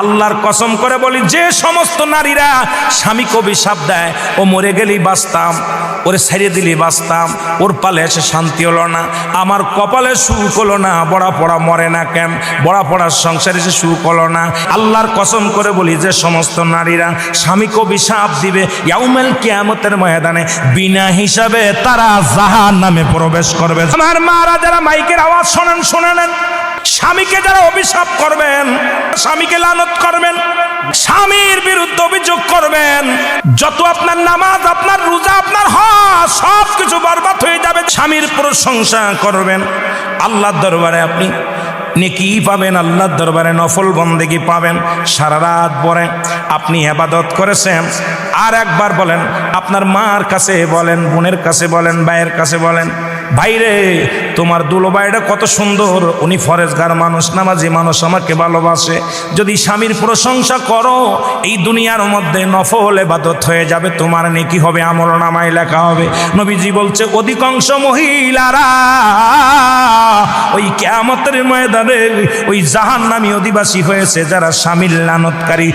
আল্লাহর কসম করে বলি, যে সমস্ত নারীরা স্বামীকে অভিশাপ দেয়, ও মরে গেলেই বাঁচতাম, ওরে ছেড়ে দিলেই বাঁচতাম, ওর পালে এসে শান্তি হলো না, আমার কপালে সুখ হলো না, বড়া পড়া মরে না কেন, বড়া পড়ার সংসারে এসে সুখ হলো না, আল্লাহর কসম করে বলি, যে সমস্ত নারীরা স্বামীকে অভিশাপ দিবে, ইয়াউমেল কিয়ামতের ময়দানে বিনা হিসাবে তারা জাহান্নামে প্রবেশ করবে। আমার মারা যারা মাইকের আওয়াজ শোনেন, শুনে নেন, স্বামীকে যারা অভিশাপ করবেন, স্বামীকে লানত করবেন, স্বামীর বিরুদ্ধে অভিযোগ করবেন, যত আপনার নামাজ, আপনার রোজা, আপনার হজ সব কিছু বরবাদ হয়ে যাবে। স্বামীর প্রশংসা করবেন, আল্লাহর দরবারে আপনি নেকি পাবেন, আল্লাহর দরবারে নফল বন্দেগি পাবেন। সারা রাত পরে আপনি ইবাদত করেছেন, আর একবার বলেন, আপনার মার কাছে বলেন, বোনের কাছে বলেন, ভাইয়ের কাছে বলেন, ভাইরে তোমার দুলোবাইটা কত সুন্দর, উনি ফরেজগার মানুষ, নামাজি মানুষ, আমাকে ভালোবাসে। যদি স্বামীর প্রশংসা করো, এই দুনিয়ার মধ্যে নফল ইবাদত হয়ে যাবে, তোমার নেকি হবে, আমলনামায় লেখা হবে। নবীজি বলছে, অধিকাংশ মহিলারা ওই কিয়ামতের ময়দানে ওই জাহান্নামী অধিবাসী হয়েছে যারা স্বামীর লানতকারী।